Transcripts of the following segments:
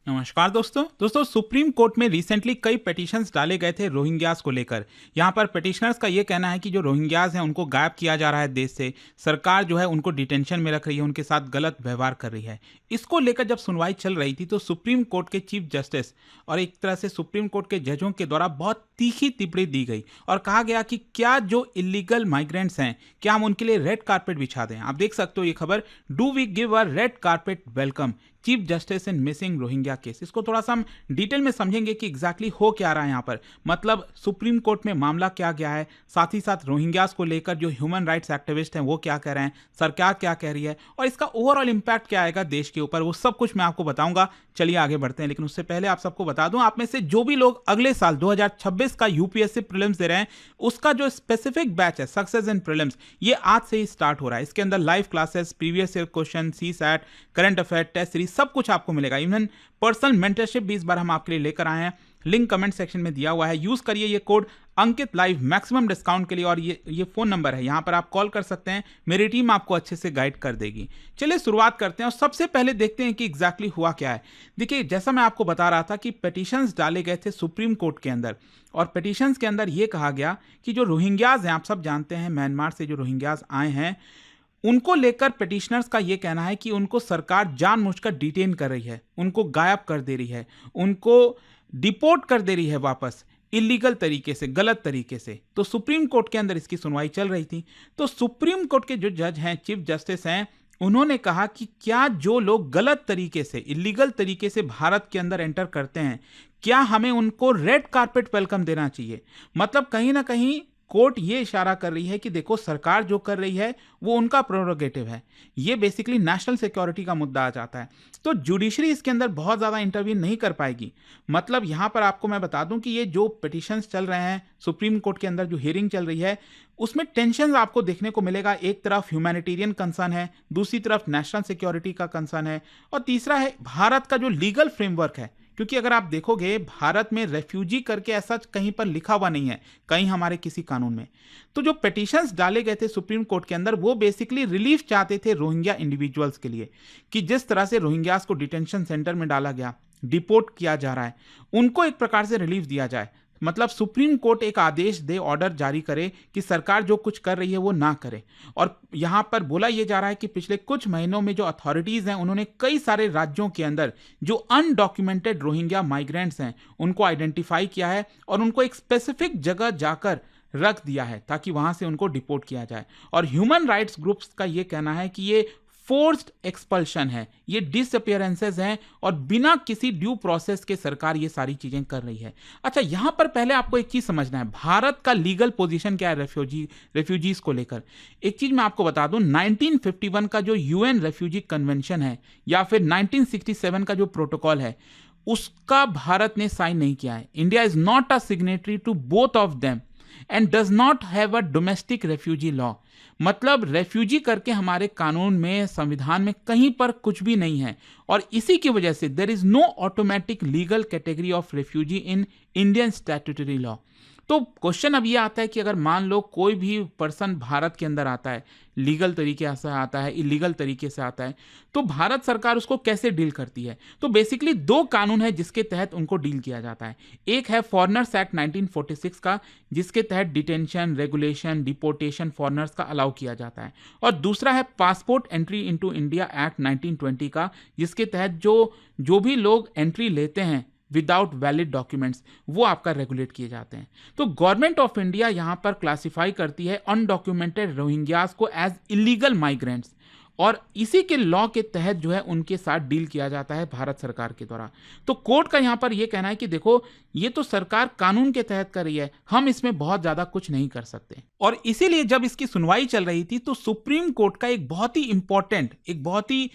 नमस्कार दोस्तों supreme court में रिसेंटली कई पिटीशंस डाले गए थे रोहिंग्यास को लेकर। यहाँ पर पिटिशनर्स का ये कहना है कि जो रोहिंग्यास हैं उनको गायब किया जा रहा है देश से। सरकार जो है उनको डिटेंशन में रख रही है, उनके साथ गलत व्यवहार कर रही है। इसको लेकर जब सुनवाई चल रही थी तो सुप्रीम कोर्ट के चीफ जस्टिस और एक तरह से सुप्रीम कोर्ट के जजों के द्वारा बहुत तीखी टिप्पणी दी गई और कहा गया कि क्या जो इलीगल माइग्रेंट्स हैं क्या हम उनके लिए रेड कारपेट बिछा दें। आप देख सकते हो ये खबर, do we give a red carpet welcome chief justice in missing Rohingya case. इसको थोड़ा सा हम डिटेल में समझेंगे कि एग्जैक्टली हो क्या रहा है यहाँ पर, मतलब सुप्रीम कोर्ट में मामला क्या गया है, साथ ही साथ रोहिंग्यास को लेकर जो ह्यूमन राइट्स एक्टिविस्ट हैं वो क्या कह रहे हैं, सरकार क्या कह रही है और इसका ओवरऑल इंपैक्ट क्या आएगा देश के ऊपर, वो सब कुछ मैं आपको बताऊंगा। चलिए आगे बढ़ते हैं, लेकिन उससे पहले आप सबको बता दूं, आप में से जो भी लोग अगले साल 2026 का यूपीएससी प्रीलिम्स दे रहे हैं उसका जो स्पेसिफिक बैच है सक्सेस इन प्रीलिम्स, ये आज से ही स्टार्ट हो रहा है। इसके अंदर live classes, previous year question, CSAT, current affair, test series सब कुछ आपको मिलेगा। इवन पर्सनल मेंटरशिप भी इस बार हम आपके लिए लेकर आए हैं। लिंक कमेंट सेक्शन में दिया हुआ है, यूज करिए ये कोड अंकित लाइव मैक्सिमम डिस्काउंट के लिए। और ये फोन नंबर है, यहां पर आप कॉल कर सकते हैं, मेरी टीम आपको अच्छे से गाइड कर देगी। चलिए शुरुआत करते हैं और सबसे पहले देखते हैं कि एग्जैक्टली हुआ क्या है। देखिए, जैसा मैं आपको बता रहा था कि पिटीशंस डाले गए थे सुप्रीम कोर्ट के अंदर और पिटीशंस के अंदर यह कहा गया कि जो रोहिंग्याज हैं, आप सब जानते हैं म्यांमार से जो रोहिंग्याज आए हैं, उनको लेकर पिटिशनर्स का यह कहना है कि उनको सरकार जानबूझकर डिटेन कर रही है, उनको गायब कर दे रही है, उनको डिपोर्ट कर दे रही है वापस इलीगल तरीके से, गलत तरीके से। तो सुप्रीम कोर्ट के अंदर इसकी सुनवाई चल रही थी। तो सुप्रीम कोर्ट के जो जज हैं, चीफ जस्टिस हैं, उन्होंने कहा कि क्या जो लोग गलत तरीके से, इलीगल तरीके से भारत के अंदर एंटर करते हैं, क्या हमें उनको रेड कारपेट वेलकम देना चाहिए। मतलब कहीं ना कहीं कोर्ट ये इशारा कर रही है कि देखो, सरकार जो कर रही है वो उनका प्रोरोगेटिव है। ये बेसिकली नेशनल सिक्योरिटी का मुद्दा आ जाता है। तो जुडिशरी इसके अंदर बहुत ज़्यादा इंटरवीन नहीं कर पाएगी। मतलब यहाँ पर आपको मैं बता दूं कि ये जो पिटिशंस चल रहे हैं सुप्रीम कोर्ट के अंदर, जो हियरिंग चल रही है, उसमें टेंशन आपको देखने को मिलेगा। एक तरफ ह्यूमैनिटेरियन कंसर्न है, दूसरी तरफ नेशनल सिक्योरिटी का कंसर्न है, और तीसरा है भारत का जो लीगल फ्रेमवर्क है। क्योंकि अगर आप देखोगे, भारत में रेफ्यूजी करके ऐसा कहीं पर लिखा हुआ नहीं है, कहीं हमारे किसी कानून में। तो जो पिटीशंस डाले गए थे सुप्रीम कोर्ट के अंदर, वो बेसिकली रिलीफ चाहते थे रोहिंग्या इंडिविजुअल्स के लिए, कि जिस तरह से रोहिंग्यास को डिटेंशन सेंटर में डाला गया, डिपोर्ट किया जा रहा है, उनको एक प्रकार से रिलीफ दिया जाए। मतलब सुप्रीम कोर्ट एक आदेश दे, ऑर्डर जारी करे कि सरकार जो कुछ कर रही है वो ना करे। और यहां पर बोला यह जा रहा है कि पिछले कुछ महीनों में जो अथॉरिटीज हैं, उन्होंने कई सारे राज्यों के अंदर जो अनडॉक्यूमेंटेड रोहिंग्या माइग्रेंट्स हैं उनको आइडेंटिफाई किया है और उनको एक स्पेसिफिक जगह जाकर रख दिया है ताकि वहां से उनको डिपोर्ट किया जाए। और ह्यूमन राइट्स ग्रुप्स का यह कहना है कि ये फोर्स्ड एक्सपल्शन है, ये डिसअपियरेंसेस हैं और बिना किसी ड्यू प्रोसेस के सरकार ये सारी चीजें कर रही है। अच्छा, यहां पर पहले आपको एक चीज समझना है, भारत का लीगल पोजीशन क्या है रेफ्यूजीज को लेकर। एक चीज मैं आपको बता दूं, 1951 का जो यूएन रेफ्यूजी कन्वेंशन है या फिर 1967 का जो प्रोटोकॉल है, उसका भारत ने साइन नहीं किया है। India is not a signatory to both of them and does not have a domestic refugee law. मतलब रेफ्यूजी करके हमारे कानून में, संविधान में कहीं पर कुछ भी नहीं है, और इसी की वजह से there is no automatic legal category of refugee in Indian statutory law. तो क्वेश्चन अब ये आता है कि अगर मान लो कोई भी पर्सन भारत के अंदर आता है, लीगल तरीके से आता है, इलीगल तरीके से आता है, तो भारत सरकार उसको कैसे डील करती है। तो बेसिकली दो कानून है जिसके तहत उनको डील किया जाता है। एक है फॉरेनर्स एक्ट 1946 का, जिसके तहत डिटेंशन, रेगुलेशन, डिपोर्टेशन फॉरेनर्स का अलाउ किया जाता है, और दूसरा है passport entry into India act 1920 का, जिसके तहत जो भी लोग एंट्री लेते हैं विदाउट वैलिड डॉक्यूमेंट्स, वो आपका रेगुलेट किए जाते हैं। तो गवर्नमेंट ऑफ इंडिया यहां पर क्लासिफाई करती है अनडॉक्यूमेंटेड रोहिंग्यास को एज इलीगल माइग्रेंट्स, और इसी के लॉ के तहत जो है उनके साथ डील किया जाता है भारत सरकार के द्वारा। तो कोर्ट का यहां पर यह कहना है कि देखो, ये तो सरकार कानून के तहत कर रही है, हम इसमें बहुत ज्यादा कुछ नहीं कर सकते। और इसीलिए जब इसकी सुनवाई चल रही थी तो सुप्रीम कोर्ट का एक बहुत ही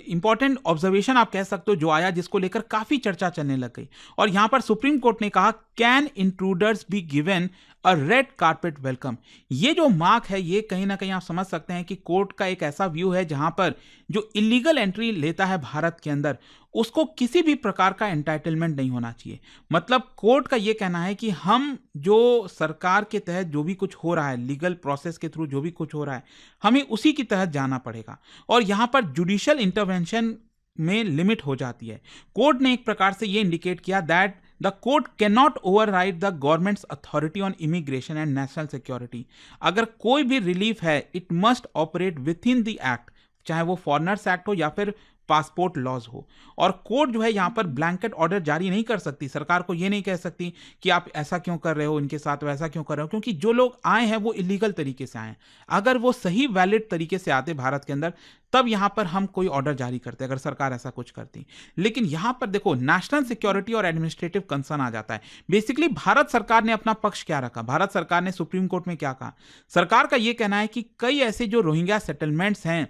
इंपॉर्टेंट ऑब्जर्वेशन आप कह सकते हो जो आया, जिसको लेकर काफी चर्चा चलने लग गई। और यहां पर सुप्रीम कोर्ट ने कहा, can intruders be given a red carpet welcome. ये जो मार्क है, ये कहीं ना कहीं आप समझ सकते हैं कि कोर्ट का एक ऐसा व्यू है जहां पर जो इलीगल एंट्री लेता है भारत के अंदर, उसको किसी भी प्रकार का एंटाइटलमेंट नहीं होना चाहिए। मतलब कोर्ट का यह कहना है कि हम जो सरकार के तहत जो भी कुछ हो रहा है, लीगल प्रोसेस के थ्रू जो भी कुछ हो रहा है, हमें उसी की तहत जाना पड़ेगा। और यहां पर जुडिशियल इंटरवेंशन में लिमिट हो जाती है। कोर्ट ने एक प्रकार से ये इंडिकेट किया that the court can not override the governments authority on immigration and national security. अगर कोई भी रिलीफ है, it must operate with in the act, चाहे वो फॉरेनर्स एक्ट हो या फिर पासपोर्ट लॉज हो। और कोर्ट जो है यहाँ पर ब्लैंकेट ऑर्डर जारी नहीं कर सकती, सरकार को ये नहीं कह सकती कि आप ऐसा क्यों कर रहे हो इनके साथ, वैसा क्यों कर रहे हो, क्योंकि जो लोग आए हैं वो इलीगल तरीके से आए हैं। अगर वो सही वैलिड तरीके से आते भारत के अंदर, तब यहां पर हम कोई ऑर्डर जारी करते, अगर सरकार ऐसा कुछ करती। लेकिन यहां पर देखो, नेशनल सिक्योरिटी और एडमिनिस्ट्रेटिव कंसर्न आ जाता है। बेसिकली भारत सरकार ने अपना पक्ष क्या रखा, भारत सरकार ने सुप्रीम कोर्ट में क्या कहा। सरकार का यह कहना है कि कई ऐसे जो रोहिंग्या सेटलमेंट्स हैं,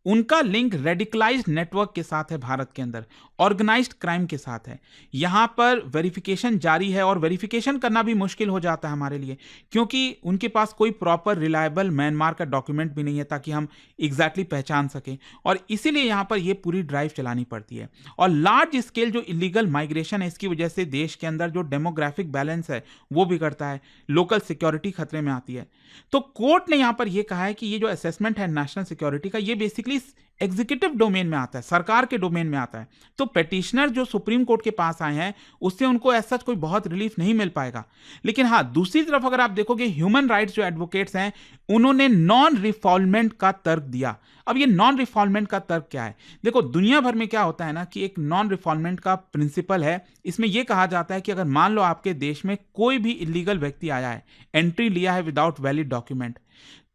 उनका लिंक रेडिकलाइज्ड नेटवर्क के साथ है, भारत के अंदर ऑर्गेनाइज्ड क्राइम के साथ है। यहां पर वेरिफिकेशन जारी है और वेरिफिकेशन करना भी मुश्किल हो जाता है हमारे लिए, क्योंकि उनके पास कोई प्रॉपर रिलायबल म्यांमार का डॉक्यूमेंट भी नहीं है ताकि हम एग्जैक्टली पहचान सकें। और इसीलिए यहां पर यह पूरी ड्राइव चलानी पड़ती है। और लार्ज स्केल जो इलीगल माइग्रेशन है, इसकी वजह से देश के अंदर जो डेमोग्राफिक बैलेंस है वो बिगड़ता है, लोकल सिक्योरिटी खतरे में आती है। तो कोर्ट ने यहां पर यह कहा है कि ये जो असेसमेंट है नेशनल सिक्योरिटी का, ये बेसिकली एग्जीक्यूटिव डोमेन में आता है, सरकार के डोमेन में आता है। तो पेटिशनर जो सुप्रीम कोर्ट के पास आए हैं, उससे उनको ऐसा कोई बहुत रिलीफ नहीं मिल पाएगा। लेकिन हाँ, दूसरी तरफ अगर आप देखोगे, ह्यूमन राइट्स जो एडवोकेट्स हैं, उन्होंने नॉन रिफॉल्वमेंट का तर्क दिया। अब ये नॉन रिफॉल्वमेंट का तर्क क्या है? देखो, दुनिया भर में क्या होता है ना कि एक नॉन रिफॉल्वमेंट का प्रिंसिपल है। इसमें यह कहा जाता है कि अगर मान लो आपके देश में कोई भी इलीगल व्यक्ति आया है, एंट्री लिया है विदाउट वैलिड डॉक्यूमेंट,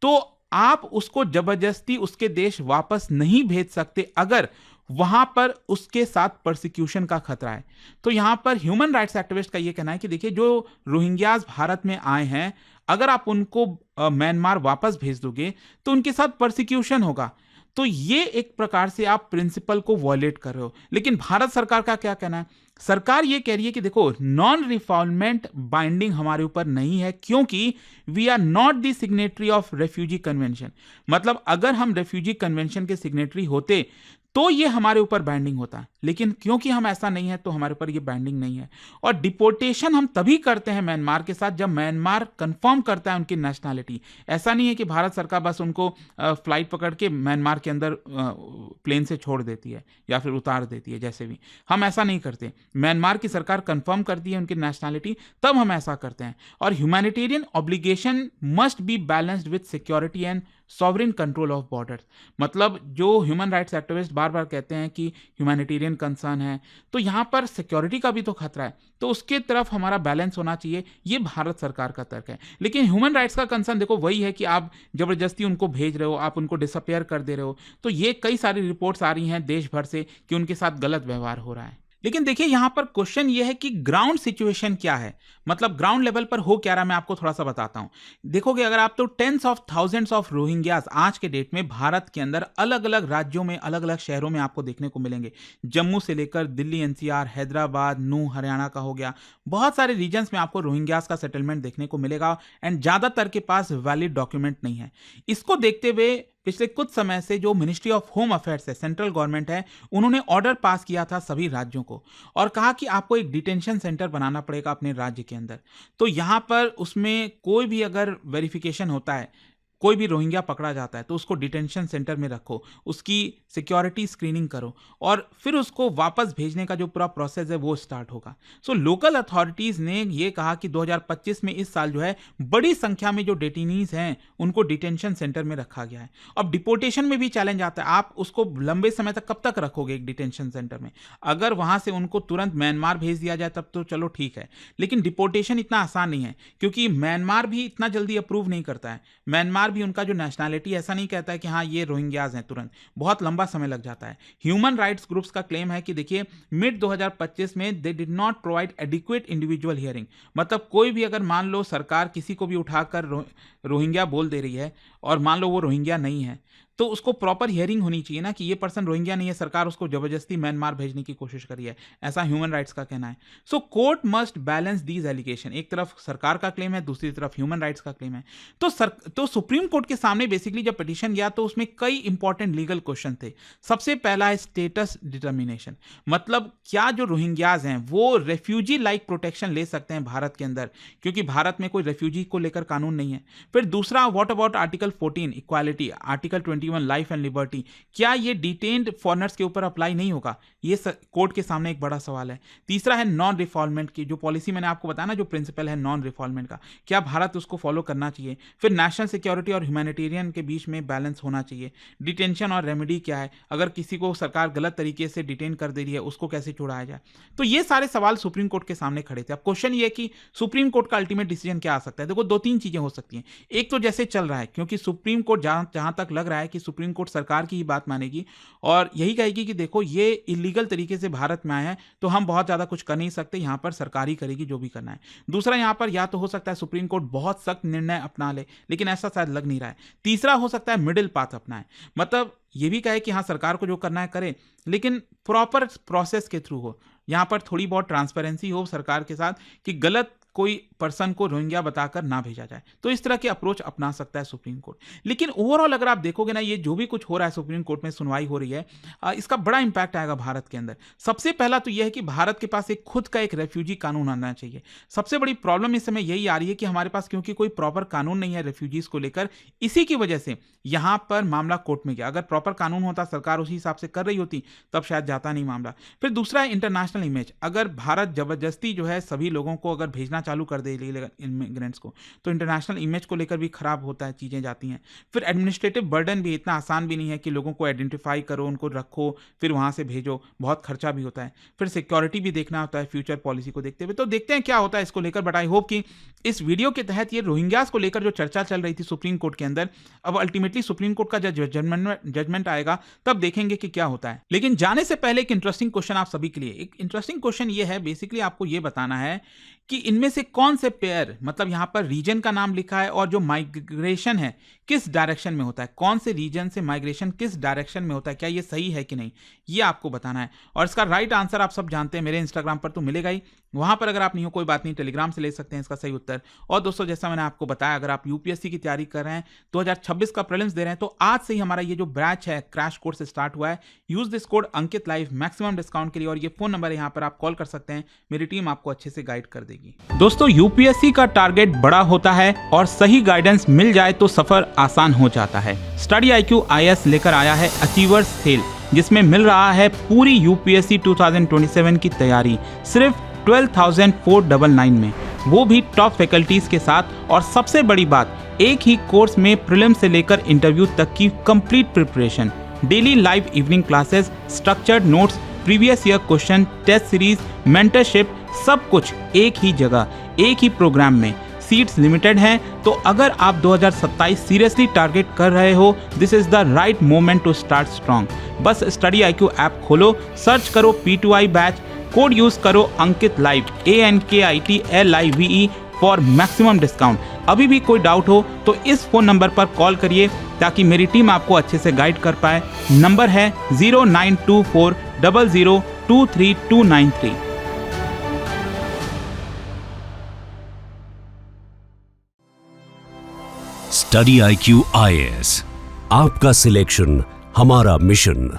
तो आप उसको जबरदस्ती उसके देश वापस नहीं भेज सकते अगर वहां पर उसके साथ परसिक्यूशन का खतरा है। तो यहां पर ह्यूमन राइट्स एक्टिविस्ट का यह कहना है कि देखिए, जो रोहिंग्याज भारत में आए हैं, अगर आप उनको म्यांमार वापस भेज दोगे तो उनके साथ परसिक्यूशन होगा। तो ये एक प्रकार से आप प्रिंसिपल को वॉयलेट कर रहे हो। लेकिन भारत सरकार का क्या कहना है? सरकार ये कह रही है कि देखो, नॉन रिफॉल्वमेंट बाइंडिंग हमारे ऊपर नहीं है, क्योंकि we are not the signatory of refugee convention. मतलब अगर हम रेफ्यूजी कन्वेंशन के सिग्नेटरी होते तो ये हमारे ऊपर बाइंडिंग होता है, लेकिन क्योंकि हम ऐसा नहीं है तो हमारे ऊपर ये बाइंडिंग नहीं है। और डिपोर्टेशन हम तभी करते हैं म्यांमार के साथ जब म्यांमार कंफर्म करता है उनकी नेशनैलिटी। ऐसा नहीं है कि भारत सरकार बस उनको फ्लाइट पकड़ के म्यांमार के अंदर प्लेन से छोड़ देती है या फिर उतार देती है, जैसे भी। हम ऐसा नहीं करते, म्यांमार की सरकार कंफर्म करती है उनकी नेशनैलिटी, तब हम ऐसा करते हैं। और humanitarian obligation must be balanced with security and sovereign control of borders. मतलब जो ह्यूमन राइट्स एक्टिविस्ट बार बार कहते हैं कि ह्यूमैनिटेरियन कंसर्न है, तो यहाँ पर सिक्योरिटी का भी तो खतरा है, तो उसके तरफ हमारा बैलेंस होना चाहिए। ये भारत सरकार का तर्क है। लेकिन ह्यूमन राइट्स का कंसर्न देखो वही है कि आप जबरदस्ती उनको भेज रहे हो, आप उनको डिसअपेयर कर दे रहे हो। तो ये कई सारी रिपोर्ट्स आ रही हैं देश भर से कि उनके साथ गलत व्यवहार हो रहा है। लेकिन देखिए, यहां पर क्वेश्चन यह है कि ग्राउंड सिचुएशन क्या है, मतलब ग्राउंड लेवल पर हो क्या रहा है। मैं आपको थोड़ा सा बताता हूं। देखोगे अगर आप, तो tens of thousands of Rohingyas आज के डेट में भारत के अंदर अलग अलग राज्यों में, अलग अलग शहरों में आपको देखने को मिलेंगे। जम्मू से लेकर दिल्ली, एनसीआर, हैदराबाद, नू, हरियाणा का हो गया, बहुत सारे रीजन्स में आपको रोहिंग्यास का सेटलमेंट देखने को मिलेगा। एंड ज्यादातर के पास वैलिड डॉक्यूमेंट नहीं है। इसको देखते हुए पिछले कुछ समय से जो मिनिस्ट्री ऑफ होम अफेयर्स है, सेंट्रल गवर्नमेंट है, उन्होंने ऑर्डर पास किया था सभी राज्यों को और कहा कि आपको एक डिटेंशन सेंटर बनाना पड़ेगा अपने राज्य के अंदर। तो यहां पर उसमें कोई भी अगर वेरिफिकेशन होता है, कोई भी रोहिंग्या पकड़ा जाता है, तो उसको डिटेंशन सेंटर में रखो, उसकी सिक्योरिटी स्क्रीनिंग करो और फिर उसको वापस भेजने का जो पूरा प्रोसेस है वो स्टार्ट होगा। सो लोकल अथॉरिटीज ने ये कहा कि 2025 में, इस साल जो है, बड़ी संख्या में जो डेटिनीज हैं उनको डिटेंशन सेंटर में रखा गया है। अब डिपोर्टेशन में भी चैलेंज आता है, आप उसको लंबे समय तक कब तक रखोगे एक डिटेंशन सेंटर में? अगर वहां से उनको तुरंत म्यांमार भेज दिया जाए तब तो चलो ठीक है, लेकिन डिपोर्टेशन इतना आसान नहीं है, क्योंकि म्यांमार भी इतना जल्दी अप्रूव नहीं करता है। म्यांमार भी उनका जो नेशनैलिटी ऐसा नहीं कहता है कि हाँ ये रोहिंग्याज हैं तुरंत, बहुत लंबा समय लग जाता है। ह्यूमन राइट्स ग्रुप्स का क्लेम है कि देखिए, मिड 2025 में they did not provide adequate individual hearing. मतलब कोई भी, अगर मान लो सरकार किसी को भी उठाकर रोहिंग्या बोल दे रही है और मान लो वो रोहिंग्या नहीं है, तो उसको प्रॉपर हियरिंग होनी चाहिए ना कि ये पर्सन रोहिंग्या नहीं है, सरकार उसको जबरदस्ती म्यांमार भेजने की कोशिश करी है, ऐसा ह्यूमन राइट्स का कहना है। So court must balance these allegation. एक तरफ सरकार का क्लेम है, दूसरी तरफ ह्यूमन राइट्स का क्लेम है। तो सुप्रीम कोर्ट के सामने बेसिकली जब पिटीशन गया तो उसमें कई इंपॉर्टेंट लीगल क्वेश्चन थे। सबसे पहला है स्टेटस डिटर्मिनेशन, मतलब क्या जो रोहिंग्याज हैं वो रेफ्यूजी लाइक प्रोटेक्शन ले सकते हैं भारत के अंदर, क्योंकि भारत में कोई रेफ्यूजी को लेकर कानून नहीं है। फिर दूसरा, what about article 14 equality, article 20 21 life and liberty, क्या ये डिटेन्ड फॉरेनर्स के ऊपर अप्लाई नहीं होगा? ये कोर्ट के सामने एक बड़ा सवाल है। तीसरा है नॉन रिफॉल्वमेंट की जो पॉलिसी मैंने आपको बताया ना, जो प्रिंसिपल है नॉन रिफॉल्वमेंट का, क्या भारत उसको फॉलो करना चाहिए? फिर नेशनल सिक्योरिटी और ह्यूमैनिटेरियन के बीच में बैलेंस होना चाहिए। डिटेंशन और रेमेडी क्या है, अगर किसी को सरकार गलत तरीके से डिटेन कर दे रही है उसको कैसे छुड़ाया जाए? तो ये सारे सवाल सुप्रीम कोर्ट के सामने खड़े थे। अब क्वेश्चन ये है कि सुप्रीम कोर्ट का अल्टीमेट डिसीजन क्या आ सकता है? देखो, 2-3 चीजें हो सकती हैं। एक तो जैसे चल रहा है, क्योंकि सुप्रीम कोर्ट जहां तक लग रहा है कि सुप्रीम कोर्ट सरकार की ही बात मानेगी और यही कहेगी कि देखो ये इलीगल तरीके से भारत में आया है तो हम बहुत ज्यादा कुछ कर नहीं सकते, यहां पर सरकार ही करेगी जो भी करना है। दूसरा, यहां पर या तो हो सकता है सुप्रीम कोर्ट बहुत सख्त निर्णय अपना ले, लेकिन ऐसा शायद लग नहीं रहा है। तीसरा हो सकता है मिडिल पाथ अपनाए, मतलब ये भी कहे कि हाँ सरकार को जो करना है करे, लेकिन प्रॉपर प्रोसेस के थ्रू हो, यहां पर थोड़ी बहुत ट्रांसपेरेंसी हो सरकार के साथ कि गलत कोई पर्सन को रोहिंग्या बताकर ना भेजा जाए। तो इस तरह की अप्रोच अपना सकता है सुप्रीम कोर्ट। लेकिन ओवरऑल अगर आप देखोगे ना, ये जो भी कुछ हो रहा है सुप्रीम कोर्ट में सुनवाई हो रही है, इसका बड़ा इंपैक्ट आएगा भारत के अंदर। सबसे पहला तो यह है कि भारत के पास एक खुद का एक रेफ्यूजी कानून आना चाहिए। सबसे बड़ी प्रॉब्लम इस समय यही आ रही है कि हमारे पास क्योंकि कोई प्रॉपर कानून नहीं है रेफ्यूजीज को लेकर, इसी की वजह से यहां पर मामला कोर्ट में गया। अगर प्रॉपर कानून होता, सरकार उसी हिसाब से कर रही होती, तब शायद जाता नहीं मामला। फिर दूसरा है इंटरनेशनल इमेज। अगर भारत जबरदस्ती जो है सभी लोगों को अगर भेजना चालू कर दे इमिग्रेंट्स को, तो इंटरनेशनल इमेज को लेकर भी खराब होता है, चीजें जाती हैं। फिर एडमिनिस्ट्रेटिव बर्डन भी इतना आसान भी नहीं है कि लोगों को आइडेंटिफाई करो, उनको रखो, फिर वहां से भेजो, बहुत खर्चा भी होता है। फिर सिक्योरिटी भी देखना होता है फ्यूचर पॉलिसी को देखते हुए। तो देखते हैं क्या होता है इसको लेकर, बट आई होप कि इस वीडियो के तहत ये रोहिंग्यास को लेकर जो चर्चा चल रही थी सुप्रीम कोर्ट के अंदर, अब अल्टीमेटली सुप्रीम कोर्ट का जजमेंट आएगा तब देखेंगे कि क्या होता है। लेकिन जाने से पहले एक इंटरेस्टिंग क्वेश्चन आप सभी के लिए। एक इंटरेस्टिंग क्वेश्चन ये है, बेसिकली आपको ये बताना है कि इनमें से कौन से पेयर, मतलब यहां पर रीजन का नाम लिखा है और जो माइग्रेशन है किस डायरेक्शन में होता है, कौन से रीजन से माइग्रेशन किस डायरेक्शन में होता है, क्या ये सही है कि नहीं, ये आपको बताना है। और इसका राइट आंसर आप सब जानते हैं, मेरे इंस्टाग्राम पर तो मिलेगा ही, वहां पर अगर आप नहीं हो कोई बात नहीं, टेलीग्राम से ले सकते हैं इसका सही उत्तर। और दोस्तों, जैसा मैंने आपको बताया, अगर आप यूपीएससी की तैयारी कर रहे हैं, 2026 का प्रीलिम्स दे रहे हैं, तो आज से ही हमारा ये जो बैच है क्रैश कोर्स स्टार्ट हुआ है। Use this code Ankit live maximum discount के लिए, और ये फोन नंबर है, यहां पर आप कॉल कर सकते हैं, मेरी टीम आपको अच्छे से गाइड कर देगी। दोस्तों, यूपीएससी का टारगेट बड़ा होता है और सही गाइडेंस मिल जाए तो सफर आसान हो जाता है। स्टडी IQ IAS लेकर आया है अचीवर्स सेल, जिसमें मिल रहा है पूरी यूपीएससी 2027 की तैयारी सिर्फ 12,499 में, वो भी टॉप फैकल्टीज के साथ। और सबसे बड़ी बात, एक ही कोर्स में प्रीलिम्स से लेकर इंटरव्यू तक की complete preparation, daily live evening classes, structured notes, previous year question, test series, mentorship, सब कुछ एक ही जगह, एक ही प्रोग्राम में। सीट्स लिमिटेड हैं, तो अगर आप 2027 सीरियसली टारगेट कर रहे हो, this is the right moment to start strong. बस स्टडी IQ ऐप खोलो, सर्च करो P2I बैच, कोड यूज करो Ankit live ANKITLIVE for maximum discount. अभी भी कोई डाउट हो तो इस फोन नंबर पर कॉल करिए ताकि मेरी टीम आपको अच्छे से गाइड कर पाए। नंबर है 092400233293। स्टडी IQ IAS, आपका सिलेक्शन हमारा मिशन।